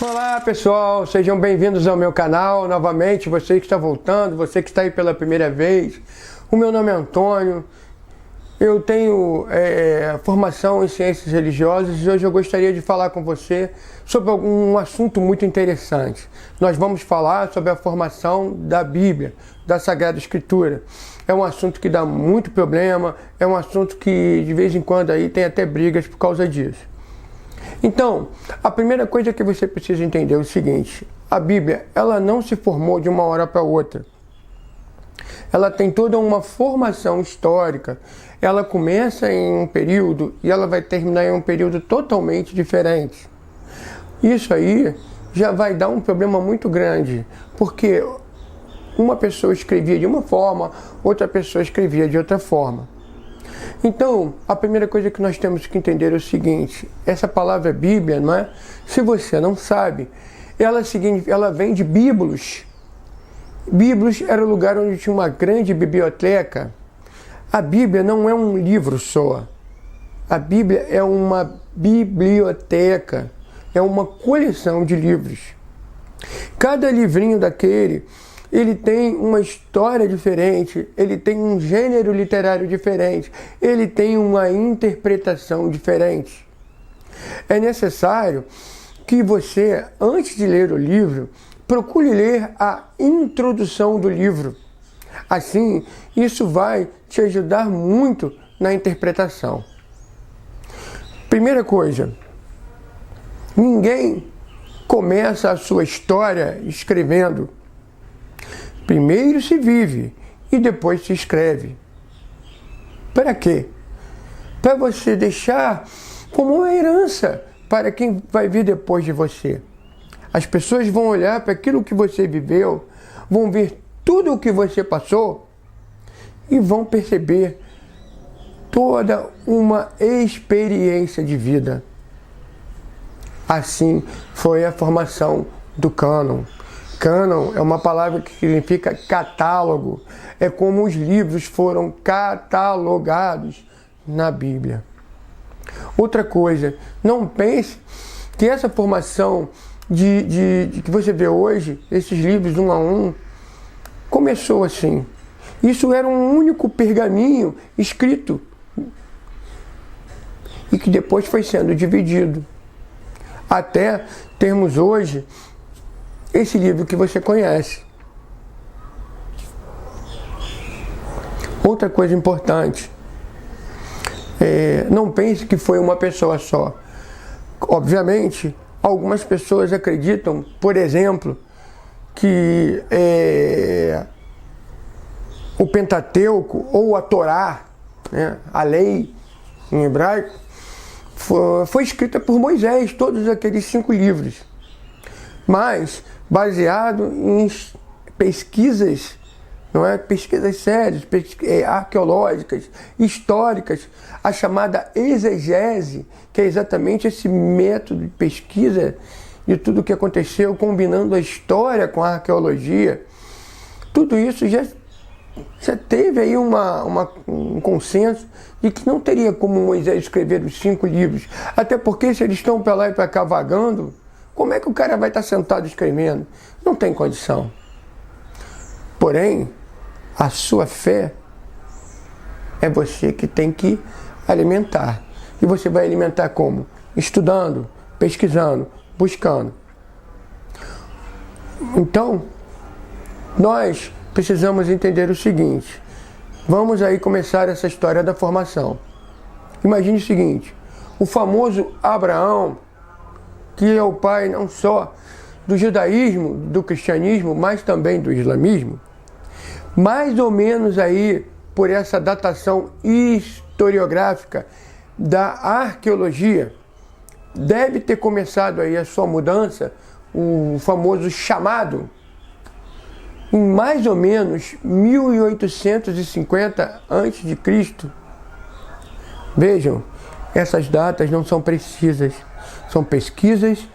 Olá pessoal, sejam bem-vindos ao meu canal. Novamente, você que está voltando, você que está aí pela primeira vez. O meu nome é Antônio, eu tenho formação em ciências religiosas e hoje eu gostaria de falar com você sobre um assunto muito interessante. Nós vamos falar sobre a formação da Bíblia, da Sagrada Escritura. É um assunto que dá muito problema, é um assunto que de vez em quando aí tem até brigas por causa disso. Então, a primeira coisa que você precisa entender é o seguinte: a Bíblia, ela não se formou de uma hora para outra. Ela tem toda uma formação histórica. Ela começa em um período e ela vai terminar em um período totalmente diferente. Isso aí já vai dar um problema muito grande, porque uma pessoa escrevia de uma forma, outra pessoa escrevia de outra forma. Então, a primeira coisa que nós temos que entender é o seguinte: essa palavra Bíblia, não é? Se você não sabe, ela vem de bíblos. Bíblos era o lugar onde tinha uma grande biblioteca. A Bíblia não é um livro só. A Bíblia é uma biblioteca, é uma coleção de livros. Cada livrinho daquele, ele tem uma história diferente, ele tem um gênero literário diferente, ele tem uma interpretação diferente. É necessário que você, antes de ler o livro, procure ler a introdução do livro. Assim, isso vai te ajudar muito na interpretação. Primeira coisa, ninguém começa a sua história escrevendo. Primeiro se vive e depois se escreve. Para quê? Para você deixar como uma herança para quem vai vir depois de você. As pessoas vão olhar para aquilo que você viveu, vão ver tudo o que você passou e vão perceber toda uma experiência de vida. Assim foi a formação do cânon. Cânon é uma palavra que significa catálogo. É como os livros foram catalogados na Bíblia. Outra coisa, não pense que essa formação que você vê hoje, esses livros um a um, começou assim. Isso era um único pergaminho escrito e que depois foi sendo dividido. Até termos hoje esse livro que você conhece. Outra coisa importante, não pense que foi uma pessoa só. Obviamente, algumas pessoas acreditam, por exemplo, que o Pentateuco ou a Torá, né, a lei em hebraico, foi escrita por Moisés, todos aqueles 5 livros. Mas baseado em pesquisas, não é? Pesquisas sérias, arqueológicas, históricas, a chamada exegese, que é exatamente esse método de pesquisa de tudo o que aconteceu, combinando a história com a arqueologia. Tudo isso já teve aí um consenso de que não teria como Moisés escrever os 5 livros, até porque se eles estão para lá e para cá vagando, como é que o cara vai estar sentado escrevendo? Não tem condição. Porém, a sua fé é você que tem que alimentar. E você vai alimentar como? Estudando, pesquisando, buscando. Então, nós precisamos entender o seguinte. Vamos aí começar essa história da formação. Imagine o seguinte: o famoso Abraão, que é o pai não só do judaísmo, do cristianismo, mas também do islamismo, mais ou menos aí por essa datação historiográfica da arqueologia, deve ter começado aí a sua mudança, o famoso chamado, em mais ou menos 1850 a.C. Vejam, essas datas não são precisas. São pesquisas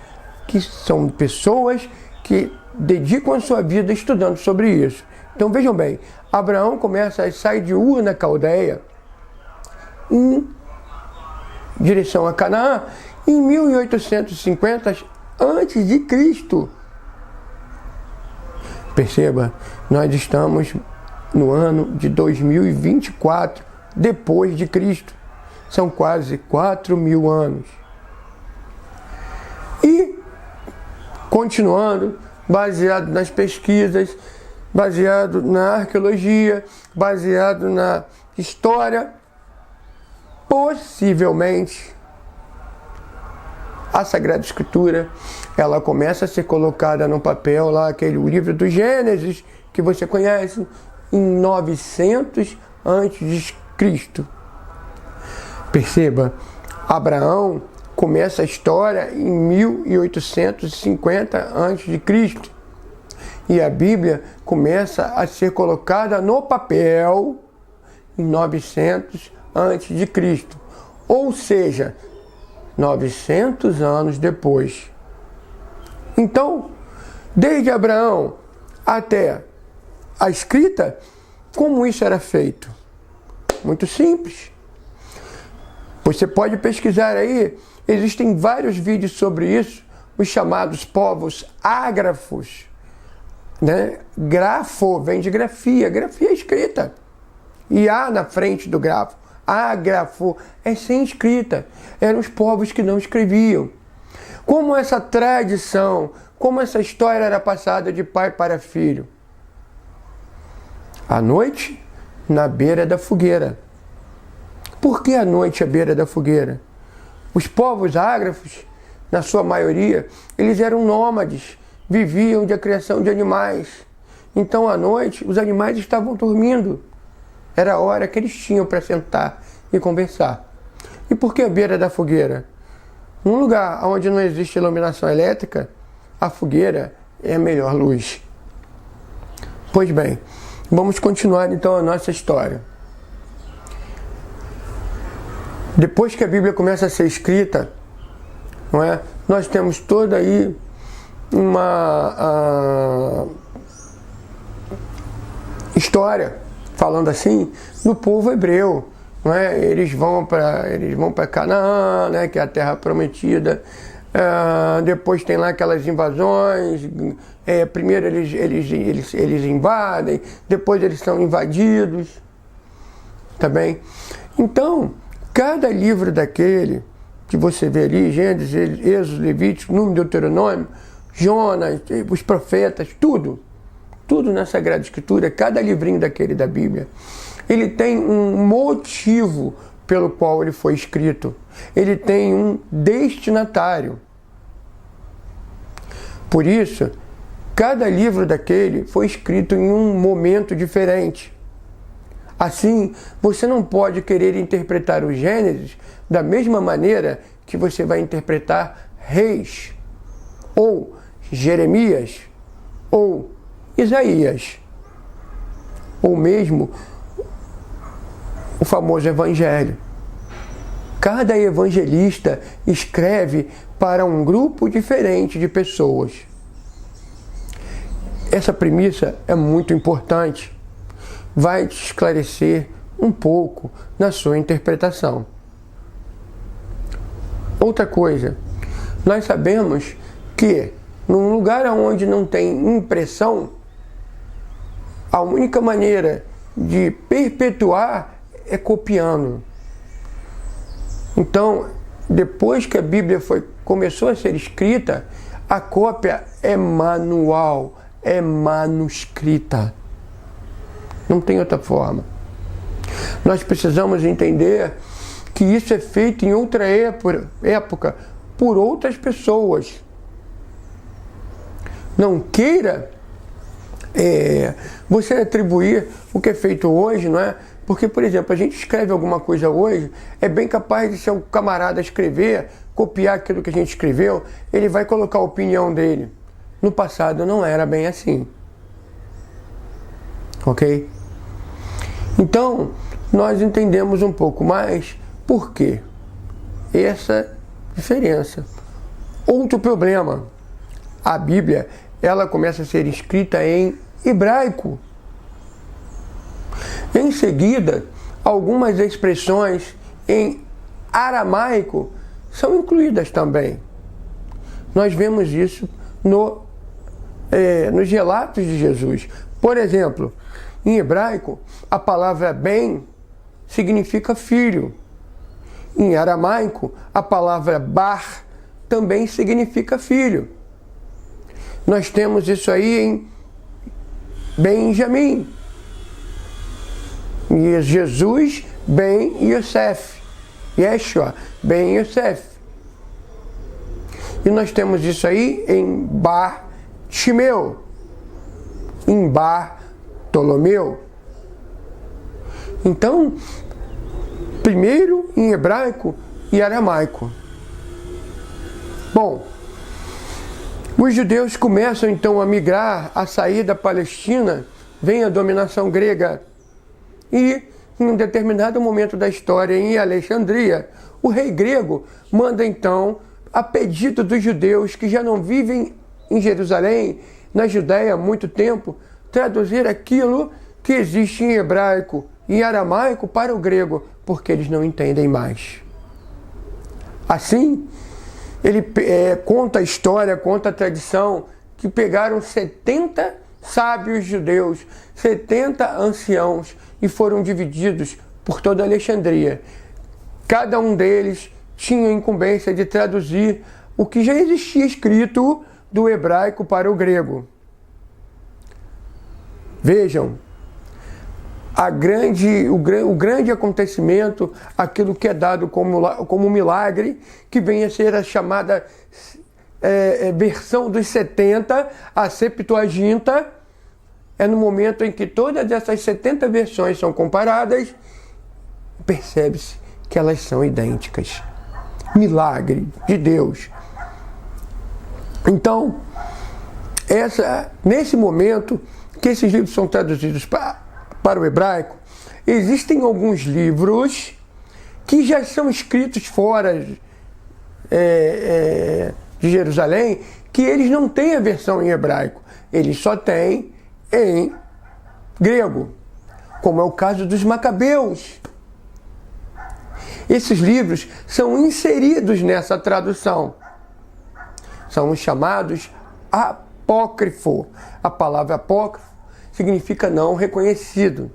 que são pessoas que dedicam a sua vida estudando sobre isso. Então vejam bem, Abraão sai de Ur na Caldeia em direção a Canaã. Em 1850 antes de Cristo. Perceba, nós estamos no ano de 2024 depois de Cristo. São quase 4.000 anos. E, continuando, baseado nas pesquisas, baseado na arqueologia, baseado na história, possivelmente a Sagrada Escritura, ela começa a ser colocada no papel, lá aquele livro do Gênesis, que você conhece, em 900 a.C. Perceba, Abraão começa a história em 1850 a.C. E a Bíblia começa a ser colocada no papel em 900 a.C. Ou seja, 900 anos depois. Então, desde Abraão até a escrita, como isso era feito? Muito simples. Você pode pesquisar aí, existem vários vídeos sobre isso, os chamados povos ágrafos. Né? Grafo vem de grafia, grafia é escrita. E A na frente do grafo. Ágrafo é sem escrita. Eram os povos que não escreviam. Como essa tradição, como essa história era passada de pai para filho? À noite, na beira da fogueira. Por que à noite à beira da fogueira? Os povos ágrafos, na sua maioria, eles eram nômades, viviam da criação de animais. Então, à noite, os animais estavam dormindo. Era a hora que eles tinham para sentar e conversar. E por que a beira da fogueira? Num lugar onde não existe iluminação elétrica, a fogueira é a melhor luz. Pois bem, vamos continuar então a nossa história. Depois que a Bíblia começa a ser escrita, não é? Nós temos toda aí uma história, falando assim, do povo hebreu. Não é? Eles vão para Canaã, né, que é a terra prometida. Depois tem lá aquelas invasões. Primeiro eles invadem, depois eles são invadidos. Tá bem? Então, cada livro daquele que você vê ali, Gênesis, Êxodo, Levítico, Número, Deuteronômio, Jonas, os profetas, tudo na Sagrada Escritura, cada livrinho daquele da Bíblia, ele tem um motivo pelo qual ele foi escrito. Ele tem um destinatário. Por isso, cada livro daquele foi escrito em um momento diferente. Assim, você não pode querer interpretar o Gênesis da mesma maneira que você vai interpretar Reis, ou Jeremias, ou Isaías, ou mesmo o famoso Evangelho. Cada evangelista escreve para um grupo diferente de pessoas. Essa premissa é muito importante. Vai te esclarecer um pouco na sua interpretação. Outra coisa, nós sabemos que num lugar onde não tem impressão, a única maneira de perpetuar é copiando. Então, depois que a Bíblia começou a ser escrita, a cópia é manual, é manuscrita. Não tem outra forma. Nós precisamos entender que isso é feito em outra época por outras pessoas. Não queira você atribuir o que é feito hoje, não é? Porque, por exemplo, a gente escreve alguma coisa hoje, é bem capaz de seu camarada escrever, copiar aquilo que a gente escreveu, ele vai colocar a opinião dele. No passado não era bem assim. Ok? Então, nós entendemos um pouco mais por quê essa diferença. Outro problema, a Bíblia, ela começa a ser escrita em hebraico. Em seguida, algumas expressões em aramaico são incluídas também. nós vemos isso nos relatos de Jesus. Por exemplo, em hebraico, a palavra ben significa filho. Em aramaico, a palavra bar também significa filho. Nós temos isso aí em Benjamim. E Jesus ben Yosef. Yeshua ben Yosef. E nós temos isso aí em Bar-Timeu, em Bartolomeu. Então, primeiro em hebraico e aramaico. Bom, os judeus começam então a migrar, a sair da Palestina, vem a dominação grega. E, em um determinado momento da história, em Alexandria, o rei grego manda então, a pedido dos judeus que já não vivem em Jerusalém, na Judéia há muito tempo, traduzir aquilo que existe em hebraico e aramaico para o grego, porque eles não entendem mais. Assim, ele conta a história, conta a tradição, que pegaram 70 sábios judeus, 70 anciãos, e foram divididos por toda Alexandria. Cada um deles tinha a incumbência de traduzir o que já existia escrito do hebraico para o grego. Vejam, o grande acontecimento, aquilo que é dado como milagre, que vem a ser a chamada versão dos 70, a Septuaginta, é no momento em que todas essas 70 versões são comparadas, percebe-se que elas são idênticas. Milagre de Deus. Então, nesse momento que esses livros são traduzidos para o hebraico, existem alguns livros que já são escritos fora de Jerusalém, que eles não têm a versão em hebraico, eles só têm em grego, como é o caso dos Macabeus. Esses livros são inseridos nessa tradução. São os chamados apócrifo. A palavra apócrifo significa não reconhecido.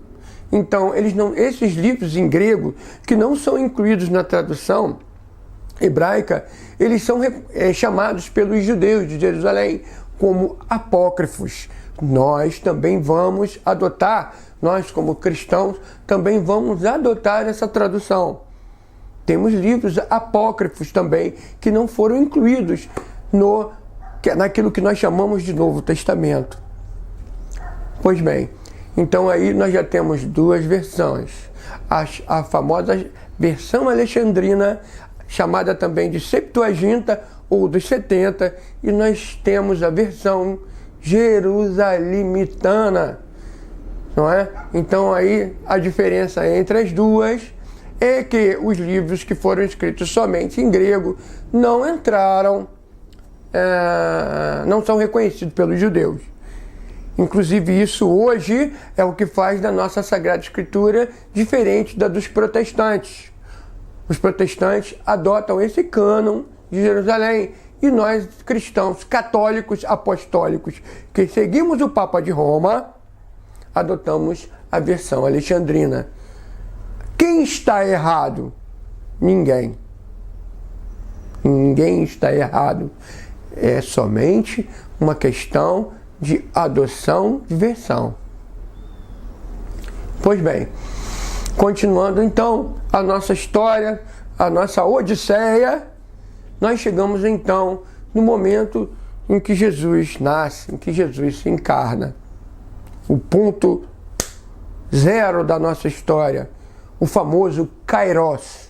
Então, esses livros em grego, que não são incluídos na tradução hebraica, eles são chamados pelos judeus de Jerusalém como apócrifos. Nós também vamos adotar, nós como cristãos, também vamos adotar essa tradução. Temos livros apócrifos também, que não foram incluídos naquilo que nós chamamos de Novo Testamento. Pois bem, então aí nós já temos duas versões. A famosa versão alexandrina, chamada também de Septuaginta ou dos 70, e nós temos a versão jerusalimitana, não é? Então aí a diferença entre as duas é que os livros que foram escritos somente em grego não entraram, não são reconhecidos pelos judeus. Inclusive isso hoje é o que faz da nossa Sagrada Escritura diferente da dos protestantes. Os protestantes adotam esse cânon de Jerusalém e nós cristãos católicos apostólicos que seguimos o Papa de Roma adotamos a versão alexandrina. Quem está errado? Ninguém. Ninguém está errado. É somente uma questão de adoção de versão. Pois bem, continuando então a nossa história, a nossa odisseia, nós chegamos então no momento em que Jesus nasce, em que Jesus se encarna. O ponto zero da nossa história, o famoso Kairos,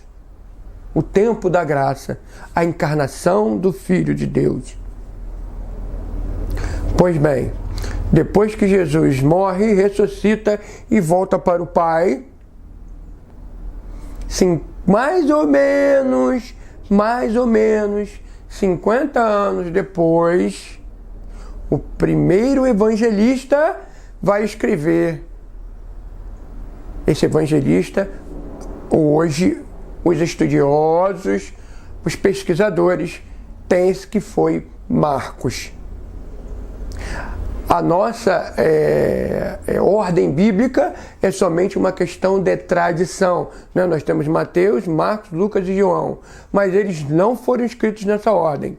o tempo da graça, a encarnação do Filho de Deus. Pois bem, depois que Jesus morre, ressuscita e volta para o Pai, mais ou menos 50 anos depois, o primeiro evangelista vai escrever. Esse evangelista, hoje, os estudiosos, os pesquisadores, têm esse que foi Marcos. A nossa ordem bíblica é somente uma questão de tradição, né? Nós temos Mateus, Marcos, Lucas e João, mas eles não foram escritos nessa ordem.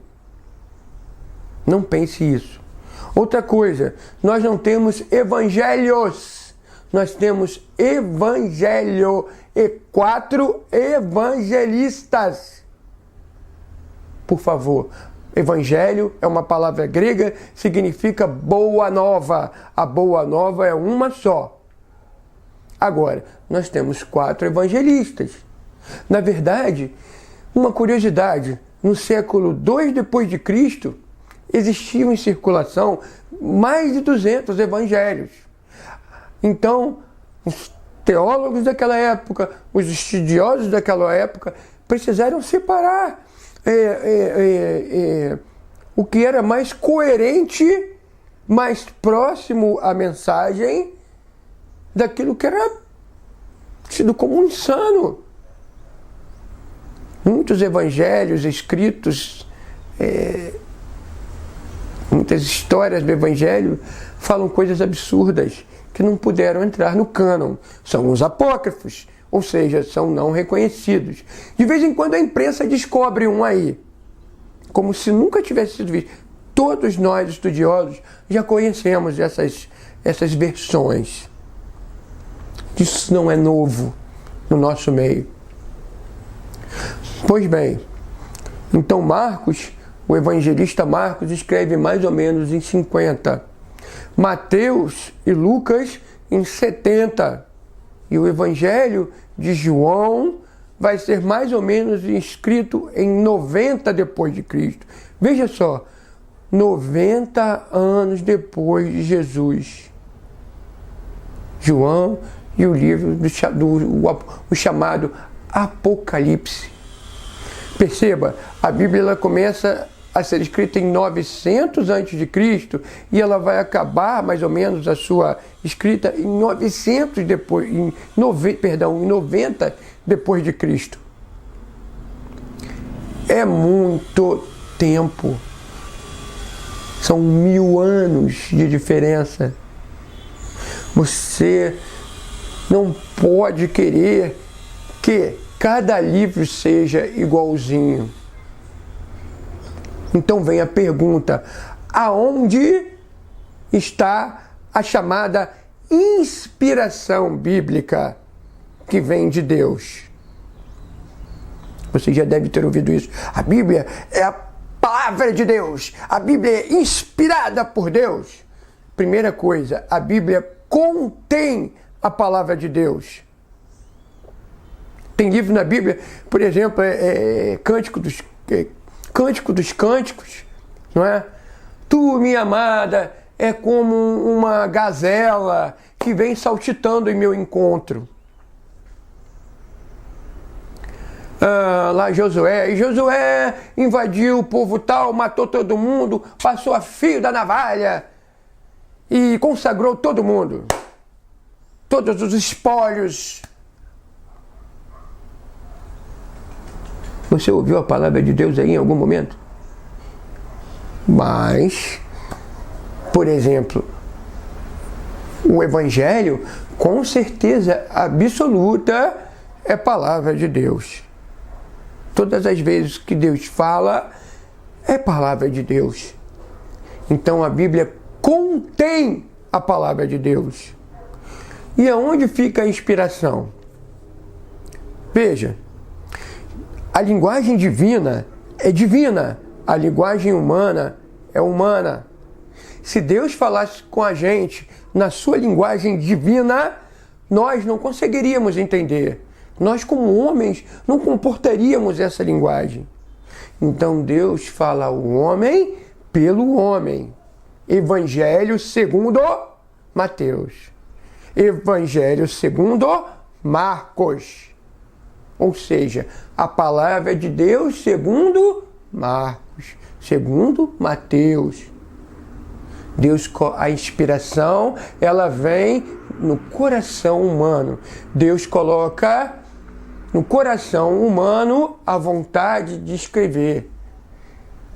Não pense isso. Outra coisa, nós não temos evangelhos, nós temos evangelho e 4 evangelistas. Por favor. Evangelho é uma palavra grega, significa boa nova. A boa nova é uma só. Agora, nós temos 4 evangelistas. Na verdade, uma curiosidade, no século II depois de Cristo, existiam em circulação mais de 200 evangelhos. Então, os teólogos daquela época, os estudiosos daquela época, precisaram separar o que era mais coerente, mais próximo à mensagem daquilo que era tido como insano. Muitos evangelhos escritos, muitas histórias do evangelho falam coisas absurdas que não puderam entrar no cânon. São os apócrifos, ou seja, são não reconhecidos. De vez em quando a imprensa descobre um aí, como se nunca tivesse sido visto. Todos nós, estudiosos, já conhecemos essas versões. Isso não é novo no nosso meio. Pois bem, então Marcos, o evangelista Marcos, escreve mais ou menos em 50. Mateus e Lucas em 70. E o evangelho de João vai ser mais ou menos escrito em 90 depois de Cristo. Veja só, 90 anos depois de Jesus. João e o livro o chamado Apocalipse. Perceba, a Bíblia ela começa a ser escrita em 900 a.C. e ela vai acabar mais ou menos a sua escrita em 900 depois, em 90 depois de Cristo. É muito tempo. São 1000 anos de diferença. Você não pode querer que cada livro seja igualzinho. Então vem a pergunta: aonde está a chamada inspiração bíblica que vem de Deus? Você já deve ter ouvido isso. A Bíblia é a palavra de Deus. A Bíblia é inspirada por Deus. Primeira coisa, a Bíblia contém a palavra de Deus. Tem livro na Bíblia, por exemplo, Cântico dos Cânticos, não é? Tu, minha amada, é como uma gazela que vem saltitando em meu encontro. Lá Josué, e Josué invadiu o povo tal, matou todo mundo, passou a fio da navalha e consagrou todo mundo, todos os espólios. Você ouviu a palavra de Deus aí em algum momento? Mas, por exemplo, o Evangelho, com certeza absoluta, é palavra de Deus. Todas as vezes que Deus fala, é palavra de Deus. Então a Bíblia contém a palavra de Deus. E aonde fica a inspiração? Veja, a linguagem divina é divina, a linguagem humana é humana. Se Deus falasse com a gente na sua linguagem divina, nós não conseguiríamos entender. Nós, como homens, não comportaríamos essa linguagem. Então Deus fala ao homem pelo homem. Evangelho segundo Mateus. Evangelho segundo Marcos. Ou seja, a palavra de Deus segundo Marcos, segundo Mateus. Deus, a inspiração, ela vem no coração humano. Deus coloca no coração humano a vontade de escrever.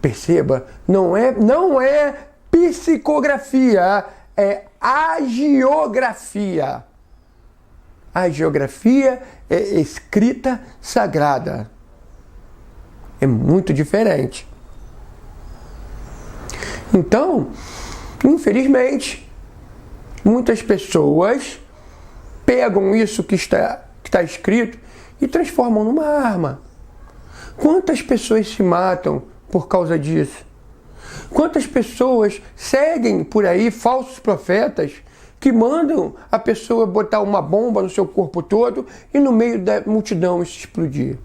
Perceba, não é psicografia, é agiografia. A geografia é escrita sagrada. É muito diferente. Então, infelizmente, muitas pessoas pegam isso que está escrito e transformam numa arma. Quantas pessoas se matam por causa disso? Quantas pessoas seguem por aí falsos profetas que mandam a pessoa botar uma bomba no seu corpo todo e no meio da multidão isso explodir?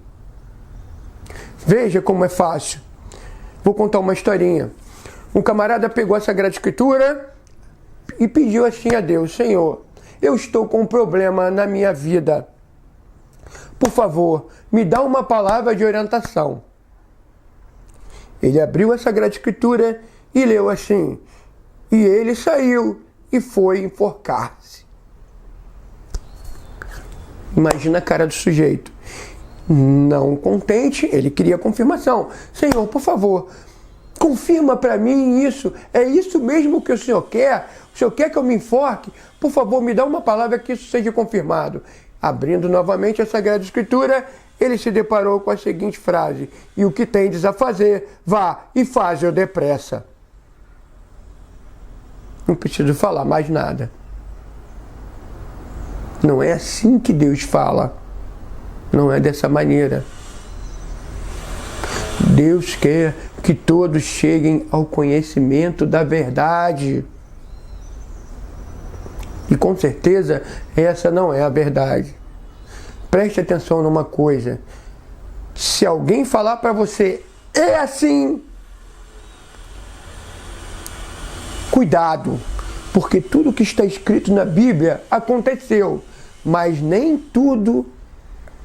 Veja como é fácil. Vou contar uma historinha. Um camarada pegou a Sagrada Escritura e pediu assim a Deus: Senhor, eu estou com um problema na minha vida. Por favor, me dá uma palavra de orientação. Ele abriu a Sagrada Escritura e leu assim: e ele saiu e foi enforcar-se. Imagina a cara do sujeito. Não contente, ele queria confirmação. Senhor, por favor, confirma para mim isso. É isso mesmo que o Senhor quer? O Senhor quer que eu me enforque? Por favor, me dá uma palavra que isso seja confirmado. Abrindo novamente a Sagrada Escritura, ele se deparou com a seguinte frase: e o que tendes a fazer, vá e faze-o depressa. Não preciso falar mais nada. Não é assim que Deus fala. Não é dessa maneira. Deus quer que todos cheguem ao conhecimento da verdade. E com certeza essa não é a verdade. Preste atenção numa coisa. Se alguém falar para você, é assim, cuidado, porque tudo que está escrito na Bíblia aconteceu, mas nem tudo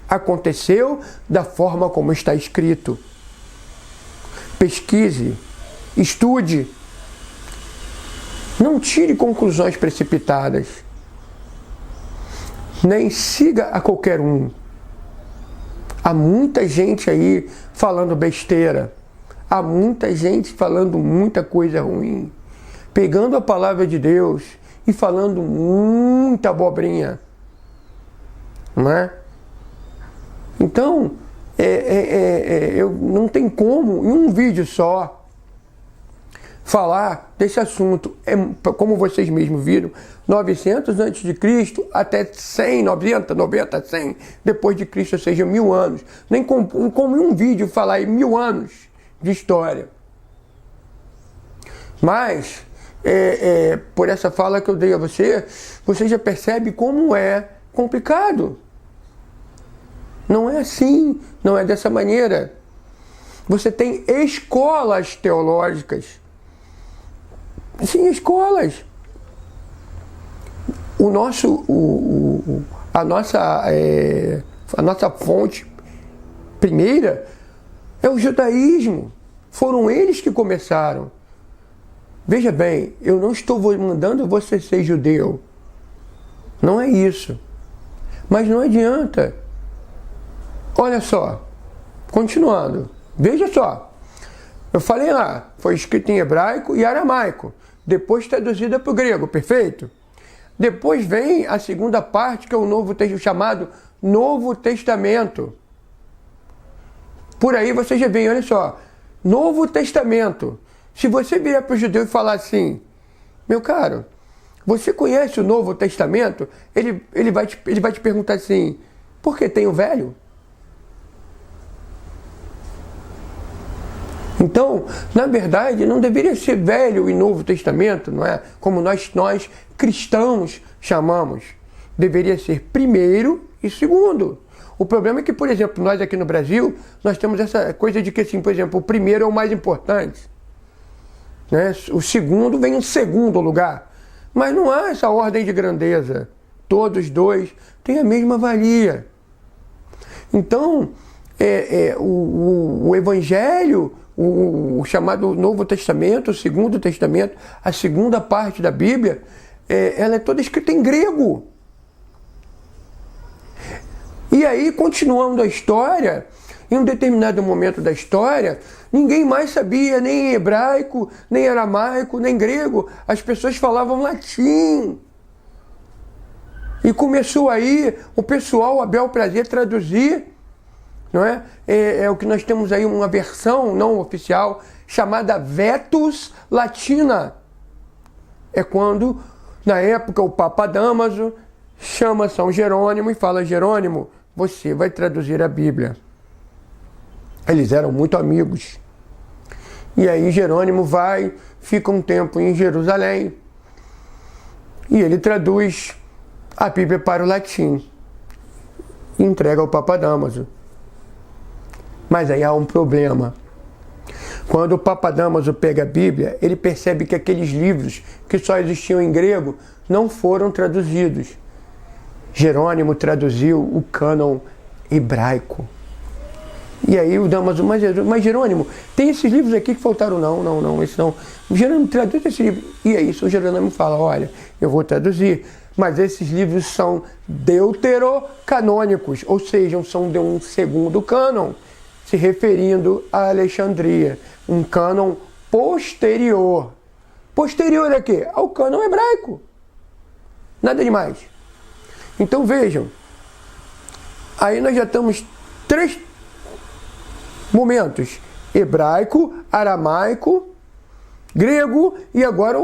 aconteceu da forma como está escrito. Pesquise, estude, não tire conclusões precipitadas, nem siga a qualquer um. Há muita gente aí falando besteira, há muita gente falando muita coisa ruim, pegando a palavra de Deus e falando muita abobrinha, não é? Então, eu não tem como, em um vídeo só, falar desse assunto. Como vocês mesmos viram, 900 a.C. até 100, 90, 100 depois de Cristo, ou seja, 1000 anos. Nem como em um vídeo falar em 1000 anos de história. Mas, por essa fala que eu dei a você já percebe como é complicado. Não é assim, não é dessa maneira. Você tem escolas teológicas. Sim, escolas. A nossa fonte primeira é o judaísmo. Foram eles que começaram. Veja bem, eu não estou mandando você ser judeu. Não é isso. Mas não adianta. Olha só, continuando, veja só, eu falei lá, foi escrito em hebraico e aramaico, depois traduzida para o grego, perfeito? Depois vem a segunda parte, que é o Novo Testamento, chamado Novo Testamento. Por aí você já vem, olha só, Novo Testamento. Se você vier para o judeu e falar assim, meu caro, você conhece o Novo Testamento? Ele vai te perguntar assim, por que tem o velho? Então, na verdade, não deveria ser Velho e Novo Testamento, não é? Como nós cristãos chamamos. Deveria ser primeiro e segundo. O problema é que, por exemplo, nós aqui no Brasil, nós temos essa coisa de que, assim, por exemplo, o primeiro é o mais importante, né? O segundo vem em segundo lugar. Mas não há essa ordem de grandeza. Todos dois têm a mesma valia. Então, o Evangelho, o chamado Novo Testamento, o Segundo Testamento, a segunda parte da Bíblia, ela é toda escrita em grego. E aí, continuando a história, em um determinado momento da história, ninguém mais sabia nem hebraico, nem aramaico, nem grego. As pessoas falavam latim. E começou aí o pessoal a bel prazer traduzir, não é? É o que nós temos aí, uma versão não oficial chamada Vetus Latina. É quando, na época, o Papa Dámaso chama São Jerônimo e fala: Jerônimo, você vai traduzir a Bíblia. Eles eram muito amigos. E aí Jerônimo vai, fica um tempo em Jerusalém e ele traduz a Bíblia para o latim e entrega ao Papa Dámaso. Mas aí há um problema. Quando o Papa Dámaso pega a Bíblia, ele percebe que aqueles livros que só existiam em grego não foram traduzidos. Jerônimo traduziu o cânon hebraico. E aí o Dámaso, mas Jerônimo, tem esses livros aqui que faltaram? Não, esse não. Jerônimo, traduz esse livro. E aí o Jerônimo fala: olha, eu vou traduzir, mas esses livros são deuterocanônicos, ou seja, são de um segundo cânon, se referindo a Alexandria, um cânon posterior. Posterior a quê? Ao cânon hebraico. Nada demais. Então vejam, aí nós já estamos 3 momentos: hebraico, aramaico, grego e agora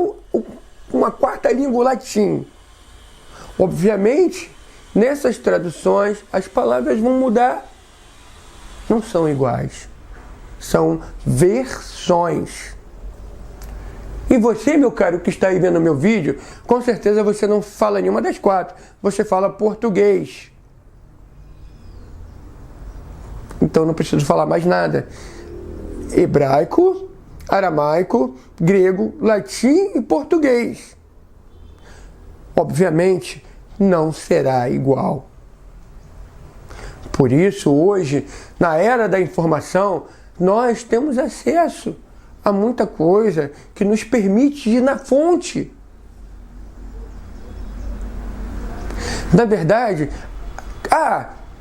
uma 4ª língua, latim. Obviamente, nessas traduções as palavras vão mudar. Não são iguais, são versões. E você, meu caro, que está aí vendo meu vídeo, com certeza você não fala nenhuma das 4. Você fala português. Então não preciso falar mais nada. Hebraico, aramaico, grego, latim e português. Obviamente, não será igual. Por isso, hoje, na era da informação, nós temos acesso a muita coisa que nos permite ir na fonte. Na verdade,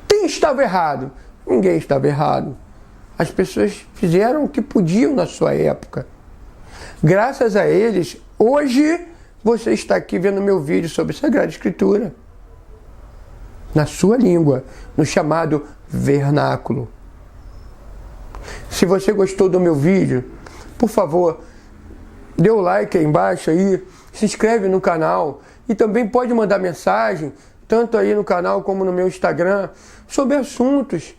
quem estava errado? Ninguém estava errado. As pessoas fizeram o que podiam na sua época. Graças a eles, hoje você está aqui vendo meu vídeo sobre Sagrada Escritura, na sua língua, no chamado vernáculo. Se você gostou do meu vídeo, por favor, dê o like aí embaixo aí, se inscreve no canal e também pode mandar mensagem, tanto aí no canal como no meu Instagram, sobre assuntos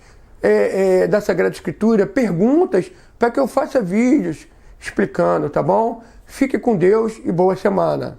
da Sagrada Escritura, perguntas, para que eu faça vídeos explicando, tá bom? Fique com Deus e boa semana.